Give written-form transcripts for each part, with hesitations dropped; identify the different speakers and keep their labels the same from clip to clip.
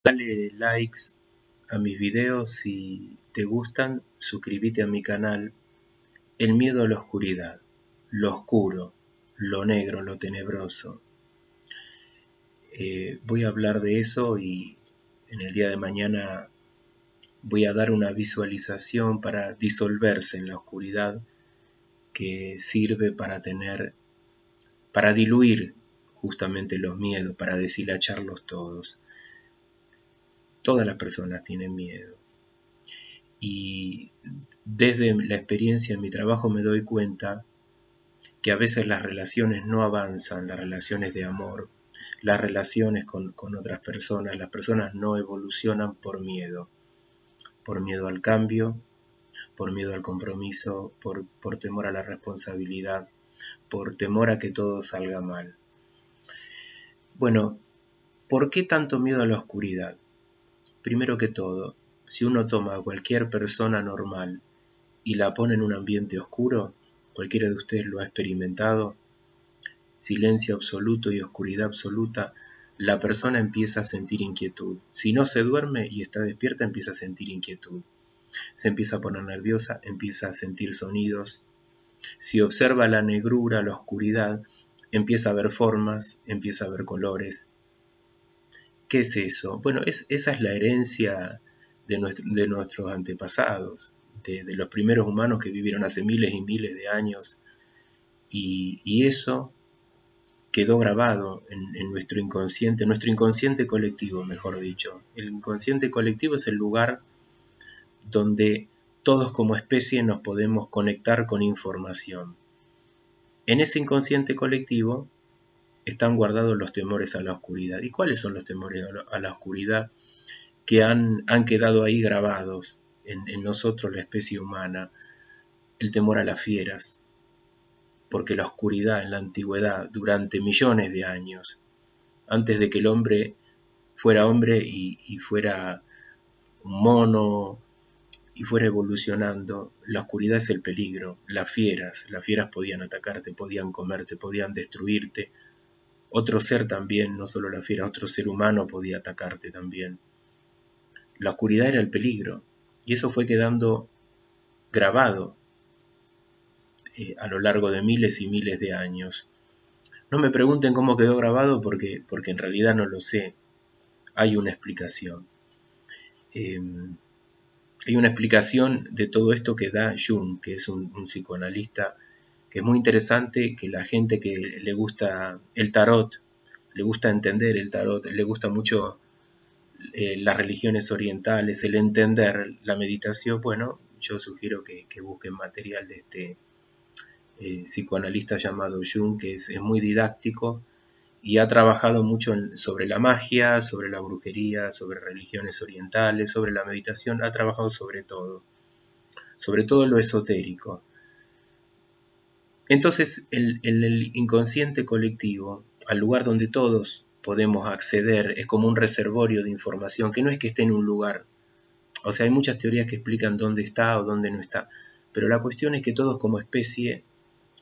Speaker 1: Dale likes a mis videos si te gustan, suscríbete a mi canal. El miedo a la oscuridad, lo oscuro, lo negro, lo tenebroso. Voy a hablar de eso y en el día de mañana voy a dar una visualización para disolverse en la oscuridad que sirve para diluir justamente los miedos, para deshilacharlos todos. Todas las personas tienen miedo. Y desde la experiencia en mi trabajo me doy cuenta que a veces las relaciones no avanzan, las relaciones de amor, las relaciones con otras personas, las personas no evolucionan por miedo al cambio, por miedo al compromiso, por temor a la responsabilidad, por temor a que todo salga mal. Bueno, ¿por qué tanto miedo a la oscuridad? Primero que todo, si uno toma a cualquier persona normal y la pone en un ambiente oscuro, cualquiera de ustedes lo ha experimentado, silencio absoluto y oscuridad absoluta, la persona empieza a sentir inquietud. Si no se duerme y está despierta, empieza a sentir inquietud. Se empieza a poner nerviosa, empieza a sentir sonidos. Si observa la negrura, la oscuridad, empieza a ver formas, empieza a ver colores. ¿Qué es eso? Bueno, esa es la herencia de nuestros antepasados, de los primeros humanos que vivieron hace miles y miles de años. Y eso quedó grabado en nuestro inconsciente colectivo, mejor dicho. El inconsciente colectivo es el lugar donde todos como especie nos podemos conectar con información. En ese inconsciente colectivo están guardados los temores a la oscuridad. ¿Y cuáles son los temores a la oscuridad que han quedado ahí grabados en nosotros, la especie humana? El temor a las fieras, porque la oscuridad en la antigüedad, durante millones de años, antes de que el hombre fuera hombre y fuera un mono y fuera evolucionando, la oscuridad es el peligro. Las fieras podían atacarte, podían comerte, podían destruirte. Otro ser también, no solo la fiera, otro ser humano podía atacarte también. La oscuridad era el peligro y eso fue quedando grabado a lo largo de miles y miles de años. No me pregunten cómo quedó grabado porque en realidad no lo sé. Hay una explicación. Hay una explicación de todo esto que da Jung, que es un psicoanalista que es muy interesante, que la gente que le gusta el tarot, le gusta entender el tarot, le gusta mucho las religiones orientales, el entender la meditación, bueno, yo sugiero que busquen material de este psicoanalista llamado Jung, que es muy didáctico y ha trabajado mucho sobre la magia, sobre la brujería, sobre religiones orientales, sobre la meditación, ha trabajado sobre todo lo esotérico. Entonces, en el inconsciente colectivo, al lugar donde todos podemos acceder, es como un reservorio de información, que no es que esté en un lugar. O sea, hay muchas teorías que explican dónde está o dónde no está, pero la cuestión es que todos como especie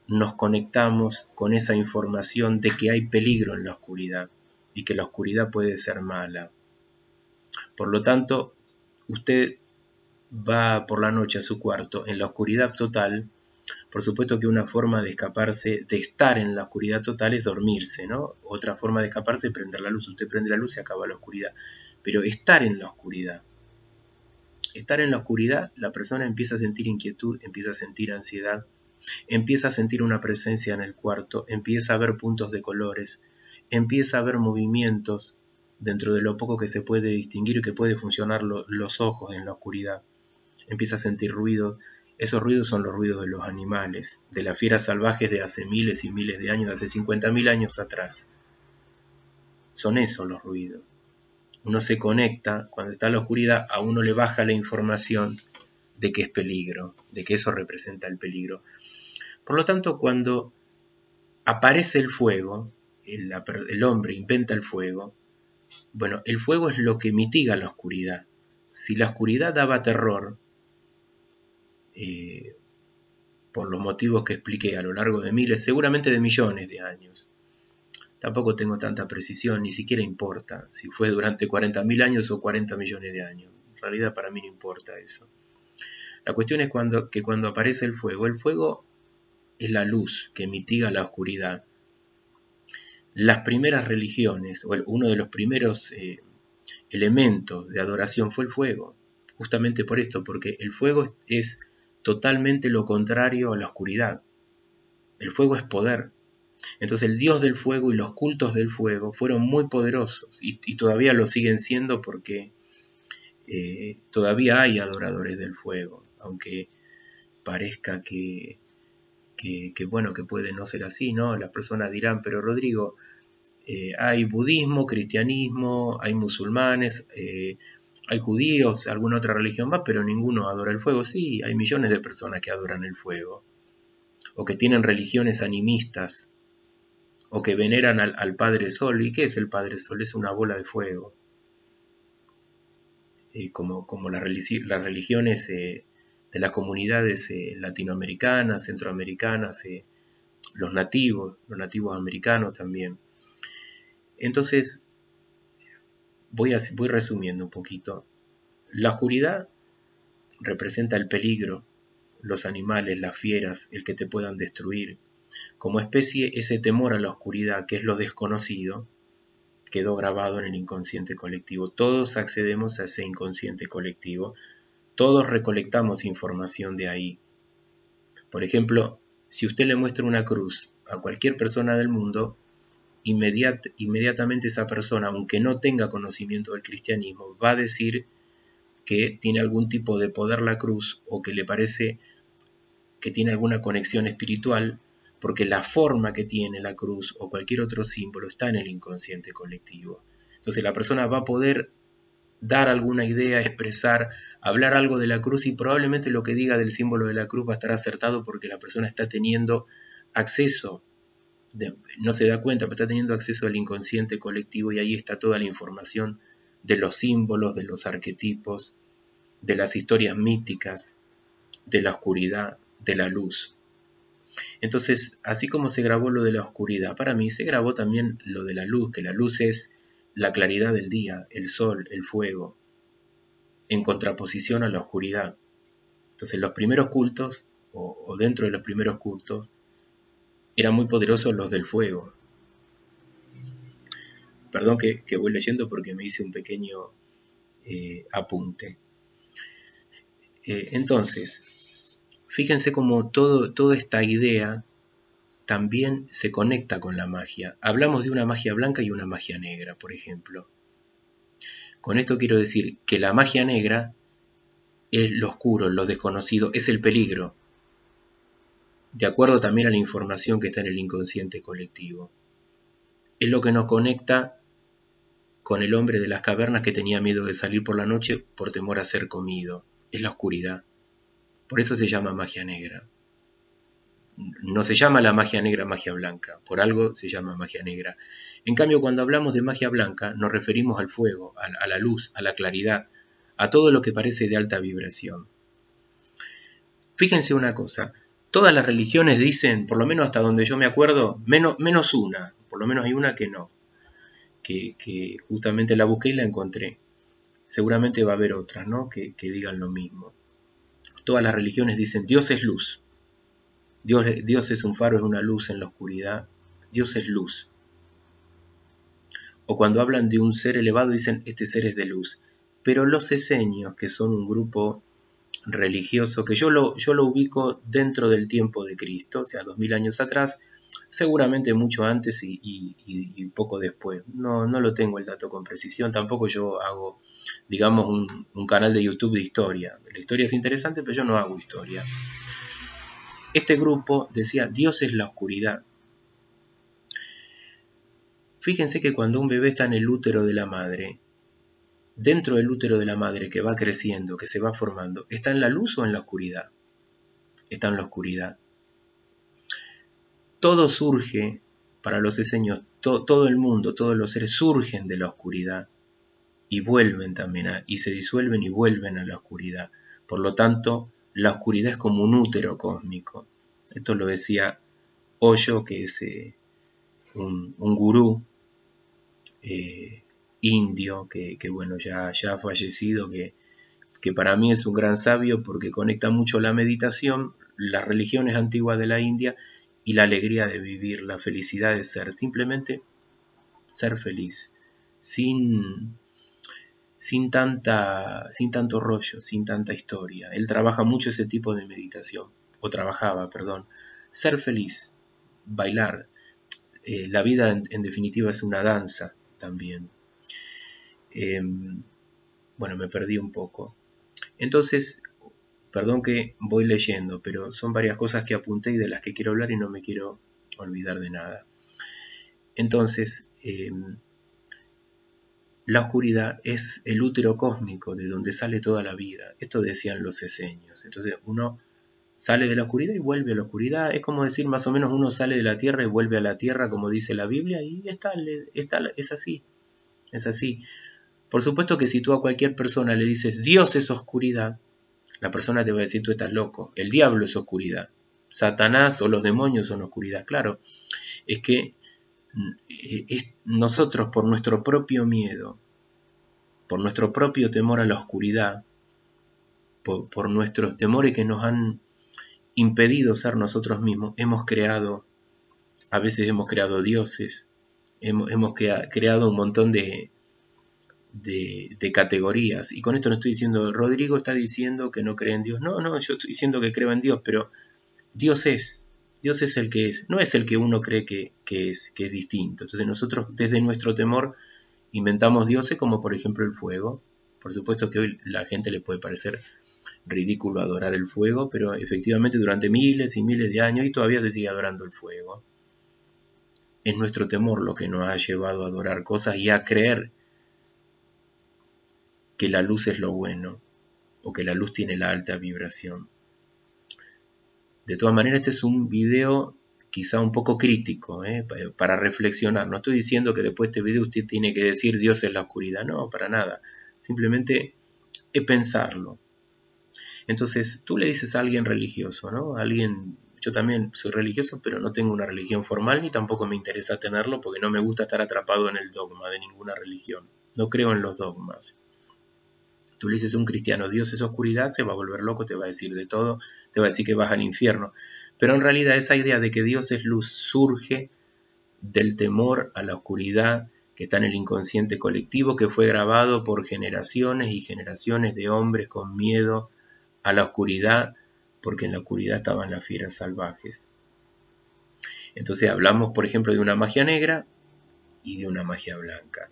Speaker 1: nos conectamos con esa información de que hay peligro en la oscuridad y que la oscuridad puede ser mala. Por lo tanto, usted va por la noche a su cuarto en la oscuridad total. Por supuesto que una forma de escaparse, de estar en la oscuridad total, es dormirse, ¿no? Otra forma de escaparse es prender la luz. Usted prende la luz y se acaba la oscuridad. Pero estar en la oscuridad, la persona empieza a sentir inquietud, empieza a sentir ansiedad, empieza a sentir una presencia en el cuarto, empieza a ver puntos de colores, empieza a ver movimientos dentro de lo poco que se puede distinguir y que puede funcionar los ojos en la oscuridad. Empieza a sentir ruido. Esos ruidos son los ruidos de los animales, de las fieras salvajes de hace miles y miles de años, de hace 50.000 años atrás. Son esos los ruidos. Uno se conecta, cuando está en la oscuridad, a uno le baja la información de que es peligro, de que eso representa el peligro. Por lo tanto, cuando aparece el fuego, el hombre inventa el fuego, bueno, el fuego es lo que mitiga la oscuridad. Si la oscuridad daba terror, por los motivos que expliqué a lo largo de miles, seguramente de millones de años, tampoco tengo tanta precisión, ni siquiera importa si fue durante 40.000 años o 40 millones de años. En realidad para mí no importa eso. La cuestión es que cuando aparece el fuego es la luz que mitiga la oscuridad. Las primeras religiones, o uno de los primeros elementos de adoración fue el fuego. Justamente por esto, porque el fuego es totalmente lo contrario a la oscuridad. El fuego es poder. Entonces el dios del fuego y los cultos del fuego fueron muy poderosos y todavía lo siguen siendo porque todavía hay adoradores del fuego, aunque parezca que bueno, que puede no ser así, ¿no? Las personas dirán, pero Rodrigo, hay budismo, cristianismo, hay musulmanes, hay judíos, alguna otra religión más, pero ninguno adora el fuego. Sí, hay millones de personas que adoran el fuego, o que tienen religiones animistas, o que veneran al Padre Sol. ¿Y qué es el Padre Sol? Es una bola de fuego. Como las religiones de las comunidades latinoamericanas, centroamericanas, los nativos americanos también. Entonces, voy resumiendo un poquito. La oscuridad representa el peligro, los animales, las fieras, el que te puedan destruir. Como especie, ese temor a la oscuridad, que es lo desconocido, quedó grabado en el inconsciente colectivo. Todos accedemos a ese inconsciente colectivo. Todos recolectamos información de ahí. Por ejemplo, si usted le muestra una cruz a cualquier persona del mundo, inmediatamente esa persona, aunque no tenga conocimiento del cristianismo, va a decir que tiene algún tipo de poder la cruz o que le parece que tiene alguna conexión espiritual, porque la forma que tiene la cruz o cualquier otro símbolo está en el inconsciente colectivo. Entonces la persona va a poder dar alguna idea, expresar, hablar algo de la cruz y probablemente lo que diga del símbolo de la cruz va a estar acertado porque la persona está teniendo acceso, no se da cuenta, pero está teniendo acceso al inconsciente colectivo y ahí está toda la información de los símbolos, de los arquetipos, de las historias míticas, de la oscuridad, de la luz. Entonces, así como se grabó lo de la oscuridad, para mí se grabó también lo de la luz, que la luz es la claridad del día, el sol, el fuego, en contraposición a la oscuridad. Entonces, los primeros cultos, o dentro de los primeros cultos, eran muy poderosos los del fuego. Perdón que voy leyendo porque me hice un pequeño apunte. Entonces, fíjense cómo toda esta idea también se conecta con la magia. Hablamos de una magia blanca y una magia negra, por ejemplo. Con esto quiero decir que la magia negra es lo oscuro, lo desconocido, es el peligro, de acuerdo también a la información que está en el inconsciente colectivo. Es lo que nos conecta con el hombre de las cavernas que tenía miedo de salir por la noche por temor a ser comido. Es la oscuridad. Por eso se llama magia negra. No se llama la magia negra magia blanca, por algo se llama magia negra. En cambio, cuando hablamos de magia blanca, nos referimos al fuego, a la luz, a la claridad, a todo lo que parece de alta vibración. Fíjense una cosa, todas las religiones dicen, por lo menos hasta donde yo me acuerdo, menos una, por lo menos hay una que no, que justamente la busqué y la encontré. Seguramente va a haber otras, ¿no?, que digan lo mismo. Todas las religiones dicen, Dios es luz. Dios es un faro, es una luz en la oscuridad. Dios es luz. O cuando hablan de un ser elevado dicen, este ser es de luz. Pero los esenios, que son un grupo religioso, que yo lo ubico dentro del tiempo de Cristo, o sea, 2000 años atrás, seguramente mucho antes y poco después. No lo tengo el dato con precisión, tampoco yo hago, digamos, un canal de YouTube de historia. La historia es interesante, pero yo no hago historia. Este grupo decía, Dios es la oscuridad. Fíjense que cuando un bebé está en el útero de la madre, dentro del útero de la madre que va creciendo, que se va formando, ¿está en la luz o en la oscuridad? Está en la oscuridad. Todo surge, para los esenios, todo el mundo, todos los seres surgen de la oscuridad y vuelven también, y se disuelven y vuelven a la oscuridad. Por lo tanto, la oscuridad es como un útero cósmico. Esto lo decía Hoyo, que es un gurú indio que bueno, ya ha fallecido, que para mí es un gran sabio porque conecta mucho la meditación, las religiones antiguas de la India y la alegría de vivir, la felicidad de ser, simplemente ser feliz, sin, sin tanto rollo, sin tanta historia. Él trabaja mucho ese tipo de meditación, o trabajaba, perdón. Ser feliz, bailar. La vida en definitiva es una danza también. Bueno, me perdí un poco. Entonces, perdón que voy leyendo, pero son varias cosas que apunté y de las que quiero hablar y no me quiero olvidar de nada. Entonces, la oscuridad es el útero cósmico de donde sale toda la vida. Esto decían los esenios. Entonces uno sale de la oscuridad y vuelve a la oscuridad. Es como decir, más o menos, uno sale de la tierra y vuelve a la tierra, como dice la Biblia, y es así. Es así. Por supuesto que si tú a cualquier persona le dices, Dios es oscuridad, la persona te va a decir, tú estás loco. El diablo es oscuridad. Satanás o los demonios son oscuridad. Claro, es que nosotros por nuestro propio miedo, por nuestro propio temor a la oscuridad, por nuestros temores que nos han impedido ser nosotros mismos, a veces hemos creado dioses, hemos creado un montón de categorías. Y con esto no estoy diciendo, Rodrigo está diciendo que no cree en Dios. No, yo estoy diciendo que creo en Dios, pero Dios es el que es, no es el que uno cree que es distinto. Entonces nosotros desde nuestro temor inventamos dioses como por ejemplo el fuego. Por supuesto que hoy la gente le puede parecer ridículo adorar el fuego, pero efectivamente durante miles y miles de años y todavía se sigue adorando el fuego. Es nuestro temor lo que nos ha llevado a adorar cosas y a creer que la luz es lo bueno o que la luz tiene la alta vibración. De todas maneras, este es un video quizá un poco crítico, para reflexionar. No estoy diciendo que después de este video usted tiene que decir Dios es la oscuridad, no, para nada. Simplemente es pensarlo. Entonces, tú le dices a alguien religioso, ¿no? Yo también soy religioso, pero no tengo una religión formal ni tampoco me interesa tenerlo porque no me gusta estar atrapado en el dogma de ninguna religión. No creo en los dogmas. Tú le dices a un cristiano, Dios es oscuridad, se va a volver loco, te va a decir de todo, te va a decir que vas al infierno. Pero en realidad esa idea de que Dios es luz surge del temor a la oscuridad que está en el inconsciente colectivo, que fue grabado por generaciones y generaciones de hombres con miedo a la oscuridad, porque en la oscuridad estaban las fieras salvajes. Entonces hablamos, por ejemplo, de una magia negra y de una magia blanca.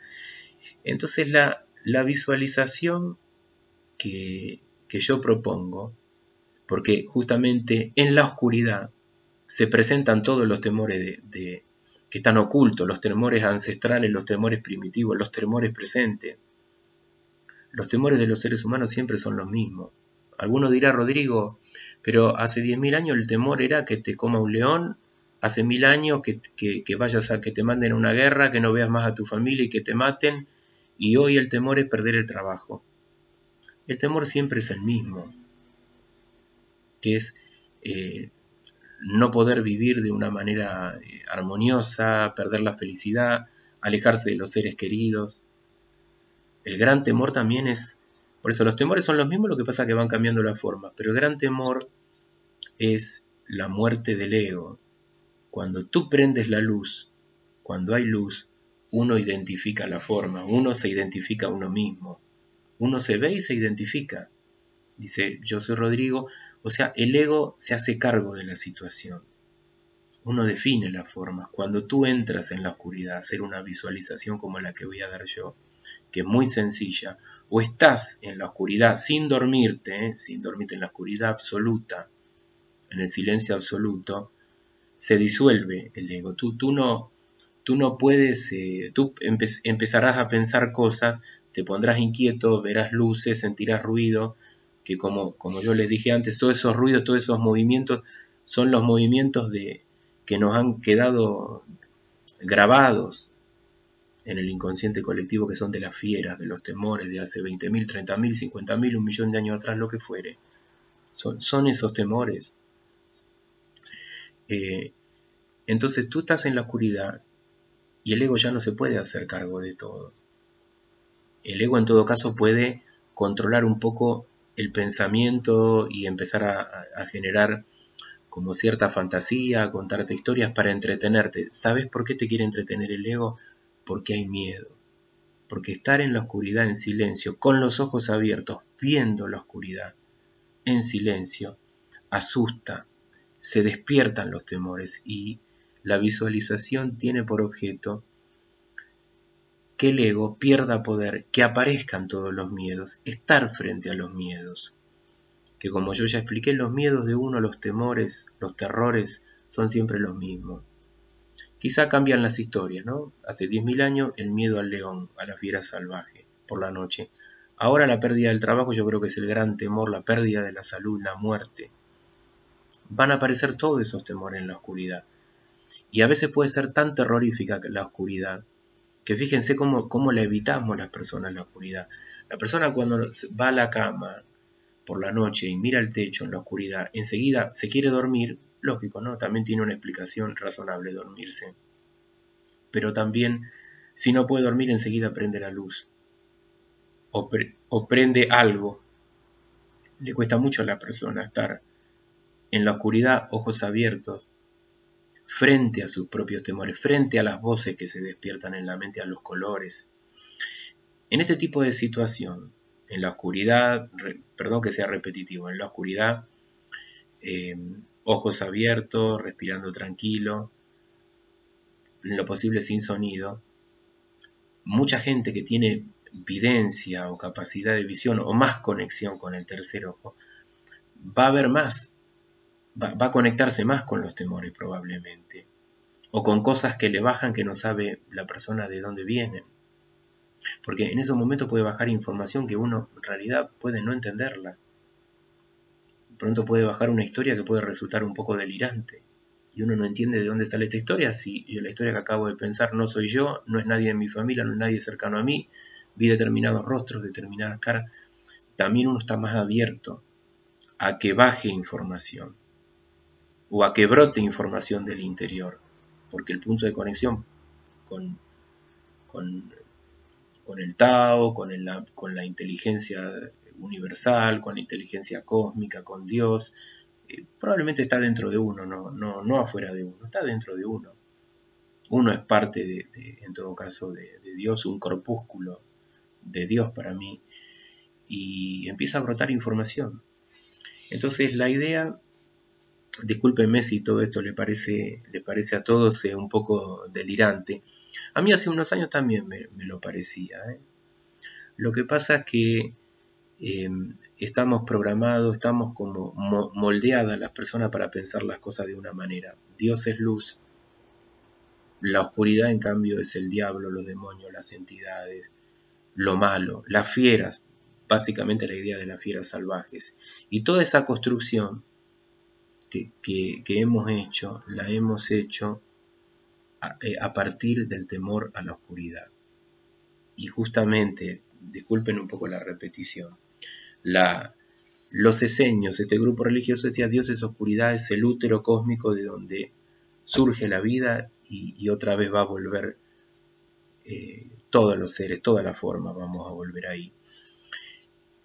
Speaker 1: Entonces la visualización que yo propongo, porque justamente en la oscuridad se presentan todos los temores que están ocultos, los temores ancestrales, los temores primitivos, los temores presentes. Los temores de los seres humanos siempre son los mismos. Alguno dirá, Rodrigo, pero hace 10.000 años el temor era que te coma un león, hace 1000 años que vayas a que te manden a una guerra, que no veas más a tu familia y que te maten, y hoy el temor es perder el trabajo. El temor siempre es el mismo, que es no poder vivir de una manera armoniosa, perder la felicidad, alejarse de los seres queridos. El gran temor también es, por eso los temores son los mismos, lo que pasa es que van cambiando la forma, pero el gran temor es la muerte del ego. Cuando tú prendes la luz, cuando hay luz, uno identifica la forma, uno se identifica a uno mismo, uno se ve y se identifica. Dice, yo soy Rodrigo, o sea, el ego se hace cargo de la situación. Uno define las formas. Cuando tú entras en la oscuridad a hacer una visualización como la que voy a dar yo, que es muy sencilla, o estás en la oscuridad sin dormirte en la oscuridad absoluta, en el silencio absoluto, se disuelve el ego. Tú no puedes, tú empezarás a pensar cosas, te pondrás inquieto, verás luces, sentirás ruido, que como yo les dije antes, todos esos ruidos, todos esos movimientos son los movimientos que nos han quedado grabados en el inconsciente colectivo, que son de las fieras, de los temores de hace 20.000, 30.000, 50.000, 1.000.000 de años atrás, lo que fuere. Son esos temores. Entonces tú estás en la oscuridad y el ego ya no se puede hacer cargo de todo. El ego en todo caso puede controlar un poco el pensamiento y empezar a generar como cierta fantasía, a contarte historias para entretenerte. ¿Sabes por qué te quiere entretener el ego? Porque hay miedo. Porque estar en la oscuridad en silencio, con los ojos abiertos, viendo la oscuridad en silencio, asusta, se despiertan los temores y la visualización tiene por objeto que el ego pierda poder, que aparezcan todos los miedos, estar frente a los miedos. Que como yo ya expliqué, los miedos de uno, los temores, los terrores, son siempre los mismos. Quizá cambian las historias, ¿no? Hace 10.000 años el miedo al león, a la fiera salvaje, por la noche. Ahora la pérdida del trabajo yo creo que es el gran temor, la pérdida de la salud, la muerte. Van a aparecer todos esos temores en la oscuridad. Y a veces puede ser tan terrorífica la oscuridad, que fíjense cómo la evitamos las personas la oscuridad. La persona cuando va a la cama por la noche y mira el techo en la oscuridad, enseguida se quiere dormir, lógico, ¿no? También tiene una explicación razonable dormirse. Pero también, si no puede dormir, enseguida prende la luz. O prende algo. Le cuesta mucho a la persona estar en la oscuridad, ojos abiertos, frente a sus propios temores, frente a las voces que se despiertan en la mente, a los colores. En este tipo de situación, en la oscuridad, perdón que sea repetitivo, en la oscuridad, ojos abiertos, respirando tranquilo, en lo posible sin sonido, mucha gente que tiene videncia o capacidad de visión o más conexión con el tercer ojo, va a ver más, va a conectarse más con los temores probablemente, o con cosas que le bajan que no sabe la persona de dónde vienen. Porque en esos momentos puede bajar información que uno en realidad puede no entenderla. Pronto puede bajar una historia que puede resultar un poco delirante. Y uno no entiende de dónde sale esta historia, si yo la historia que acabo de pensar no soy yo, no es nadie en mi familia, no es nadie cercano a mí, vi determinados rostros, determinadas caras. También uno está más abierto a que baje información o a que brote información del interior, porque el punto de conexión con, con con el Tao, con la inteligencia universal, con la inteligencia cósmica, con Dios, probablemente está dentro de uno, no afuera de uno, está dentro de uno. Uno es parte, en todo caso, de Dios, un corpúsculo de Dios para mí, y empieza a brotar información. Entonces la idea, discúlpenme si todo esto le parece a todos un poco delirante, a mí hace unos años también me lo parecía. Lo que pasa es que estamos programados, estamos como moldeadas las personas para pensar las cosas de una manera. Dios es luz, la oscuridad en cambio es el diablo, los demonios, las entidades, lo malo, las fieras, básicamente la idea de las fieras salvajes. Y toda esa construcción que hemos hecho, la hemos hecho a partir del temor a la oscuridad. Y justamente, disculpen un poco la repetición, los eseños, este grupo religioso decía: Dios es oscuridad, es el útero cósmico de donde surge la vida y otra vez va a volver todos los seres, toda la forma, vamos a volver ahí.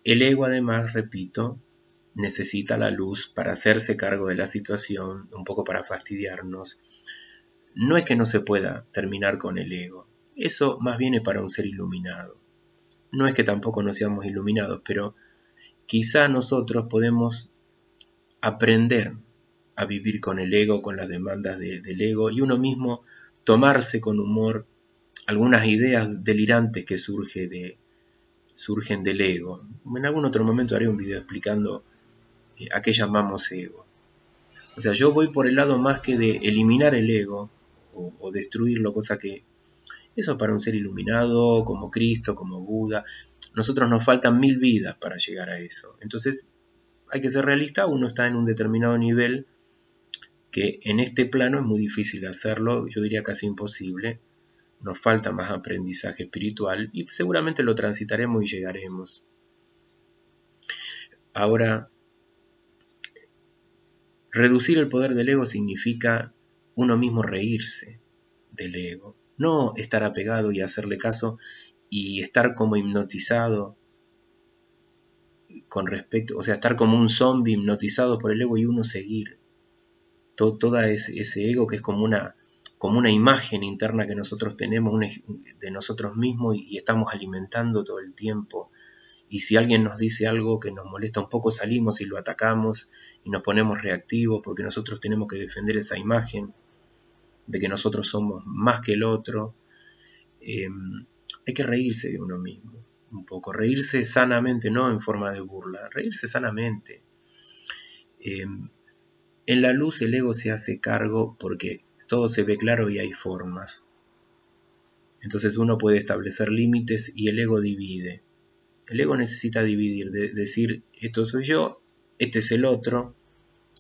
Speaker 1: El ego además, repito, necesita la luz para hacerse cargo de la situación, un poco para fastidiarnos. No es que no se pueda terminar con el ego, eso más bien es para un ser iluminado. No es que tampoco no seamos iluminados, pero quizá nosotros podemos aprender a vivir con el ego, con las demandas del ego, y uno mismo tomarse con humor algunas ideas delirantes que surgen del ego. En algún otro momento haré un video explicando a qué llamamos ego. O sea, yo voy por el lado más que de eliminar el ego o destruirlo, cosa que eso para un ser iluminado, como Cristo, como Buda, nosotros nos faltan 1000 vidas para llegar a eso. Entonces hay que ser realista, uno está en un determinado nivel que en este plano es muy difícil hacerlo, yo diría casi imposible. Nos falta más aprendizaje espiritual y seguramente lo transitaremos y llegaremos. Ahora, reducir el poder del ego significa uno mismo reírse del ego. no estar apegado y hacerle caso y estar como hipnotizado con respecto, o sea, estar como un zombie hipnotizado por el ego y uno seguir. Todo ese ego que es como una imagen interna que nosotros tenemos de nosotros mismos y estamos alimentando todo el tiempo. Y si alguien nos dice algo que nos molesta un poco, salimos y lo atacamos y nos ponemos reactivos porque nosotros tenemos que defender esa imagen de que nosotros somos más que el otro. Hay que reírse de uno mismo un poco, reírse sanamente, no en forma de burla, reírse sanamente. En la luz el ego se hace cargo porque todo se ve claro y hay formas. Entonces uno puede establecer límites y el ego divide. El ego necesita dividir, decir, esto soy yo, este es el otro,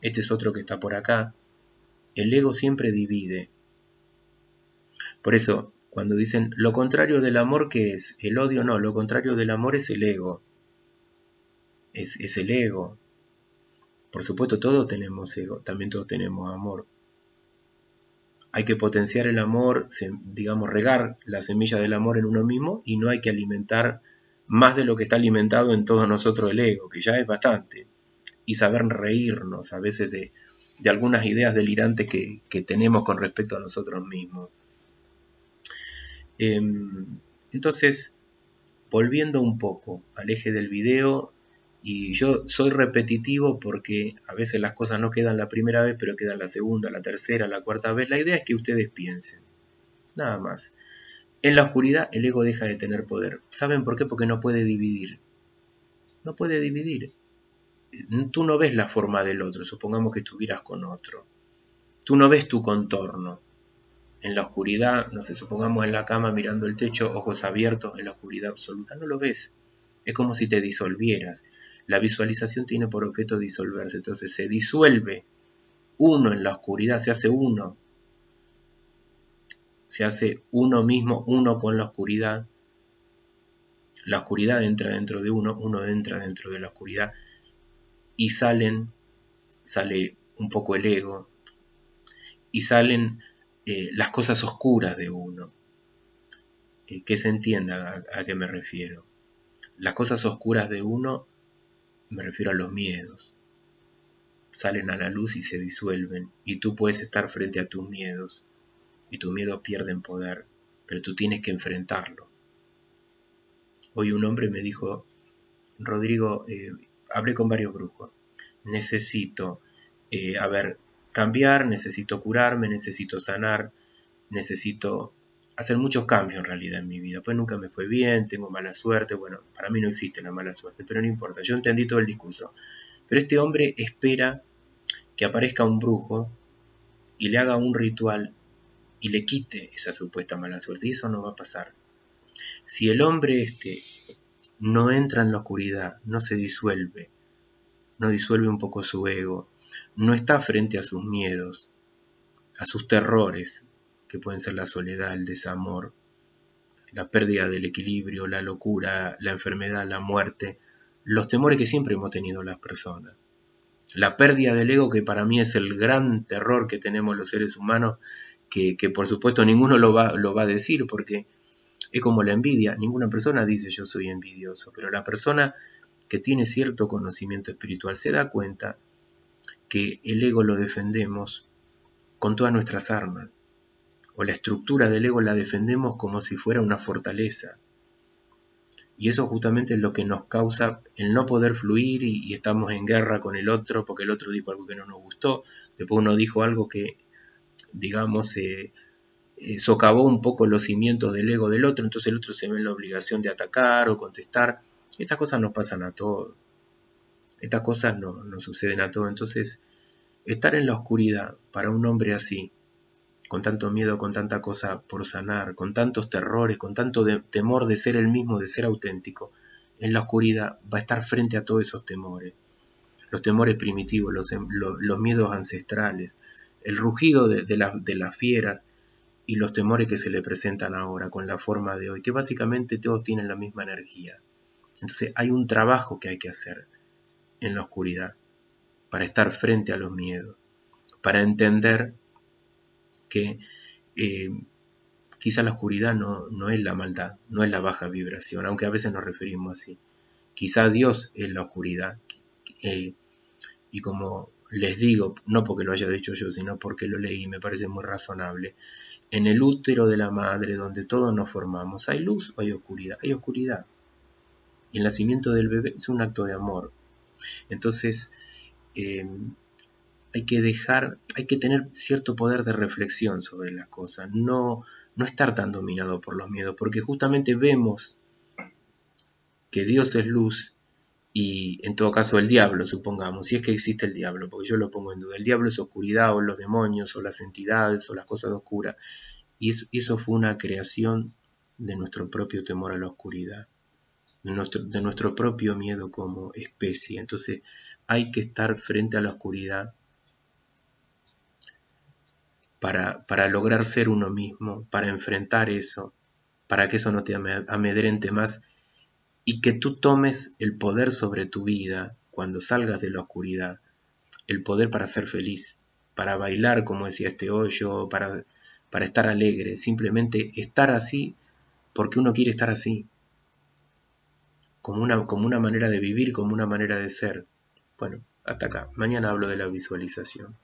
Speaker 1: este es otro que está por acá. El ego siempre divide. Por eso, cuando dicen, lo contrario del amor, ¿qué es? El odio no, lo contrario del amor es el ego. Es el ego. Por supuesto, todos tenemos ego, también todos tenemos amor. Hay que potenciar el amor, digamos, regar la semilla del amor en uno mismo y no hay que alimentar más de lo que está alimentado en todos nosotros el ego, que ya es bastante. Y saber reírnos a veces de algunas ideas delirantes que tenemos con respecto a nosotros mismos. Entonces, volviendo un poco al eje del video, y yo soy repetitivo porque a veces las cosas no quedan la primera vez, pero quedan la segunda, la tercera, la cuarta vez. La idea es que ustedes piensen, nada más. En la oscuridad el ego deja de tener poder. ¿Saben por qué? Porque no puede dividir. No puede dividir. Tú no ves la forma del otro, supongamos que estuvieras con otro. Tú no ves tu contorno. En la oscuridad, no sé, supongamos en la cama mirando el techo, ojos abiertos, en la oscuridad absoluta, no lo ves. Es como si te disolvieras. La visualización tiene por objeto disolverse, entonces se disuelve uno en la oscuridad, se hace uno. Se hace uno mismo, uno con la oscuridad. La oscuridad entra dentro de uno, uno entra dentro de la oscuridad y sale un poco el ego y salen las cosas oscuras de uno. Que se entienda a qué me refiero. Las cosas oscuras de uno, me refiero a los miedos. Salen a la luz y se disuelven, y tú puedes estar frente a tus miedos, y tus miedos pierden poder, pero tú tienes que enfrentarlo. Hoy un hombre me dijo, Rodrigo, hablé con varios brujos, necesito, cambiar, necesito curarme, necesito sanar, necesito hacer muchos cambios en realidad en mi vida. Pues nunca me fue bien, tengo mala suerte. Bueno, para mí no existe la mala suerte, pero no importa, yo entendí todo el discurso. Pero este hombre espera que aparezca un brujo y le haga un ritual y le quite esa supuesta mala suerte. Y eso no va a pasar. Si el hombre no entra en la oscuridad, no se disuelve, no disuelve un poco su ego, no está frente a sus miedos, a sus terrores, que pueden ser la soledad, el desamor, la pérdida del equilibrio, la locura, la enfermedad, la muerte, los temores que siempre hemos tenido las personas. La pérdida del ego, que para mí es el gran terror que tenemos los seres humanos, que por supuesto ninguno lo va a decir, porque es como la envidia. Ninguna persona dice yo soy envidioso, pero la persona que tiene cierto conocimiento espiritual se da cuenta que el ego lo defendemos con todas nuestras armas, o la estructura del ego la defendemos como si fuera una fortaleza. Y eso justamente es lo que nos causa el no poder fluir y estamos en guerra con el otro porque el otro dijo algo que no nos gustó, después uno dijo algo que, digamos, socavó un poco los cimientos del ego del otro, entonces el otro se ve en la obligación de atacar o contestar. Estas cosas nos pasan a todos. Estas cosas no suceden a todos. Entonces, estar en la oscuridad para un hombre así, con tanto miedo, con tanta cosa por sanar, con tantos terrores, con tanto temor de ser el mismo, de ser auténtico, en la oscuridad va a estar frente a todos esos temores. Los temores primitivos, los miedos ancestrales, el rugido de las fieras y los temores que se le presentan ahora con la forma de hoy, que básicamente todos tienen la misma energía. Entonces hay un trabajo que hay que hacer en la oscuridad para estar frente a los miedos, para entender que quizá la oscuridad no es la maldad, no es la baja vibración, aunque a veces nos referimos así. Quizá Dios es la oscuridad. Y como les digo, no porque lo haya dicho yo, sino porque lo leí y me parece muy razonable, en el útero de la madre, donde todos nos formamos, ¿hay luz o hay oscuridad? Hay oscuridad. Y el nacimiento del bebé es un acto de amor. Entonces, hay que tener cierto poder de reflexión sobre las cosas, no estar tan dominado por los miedos, porque justamente vemos que Dios es luz y en todo caso el diablo, supongamos, si es que existe el diablo, porque yo lo pongo en duda, el diablo es oscuridad o los demonios o las entidades o las cosas oscuras, y eso fue una creación de nuestro propio temor a la oscuridad, de nuestro propio miedo como especie. Entonces hay que estar frente a la oscuridad para lograr ser uno mismo, para enfrentar eso, para que eso no te amedrente más y que tú tomes el poder sobre tu vida cuando salgas de la oscuridad, el poder para ser feliz, para bailar, como decía este hoyo, para estar alegre, simplemente estar así porque uno quiere estar así, como una manera de vivir, como una manera de ser. Bueno, hasta acá. Mañana hablo de la visualización.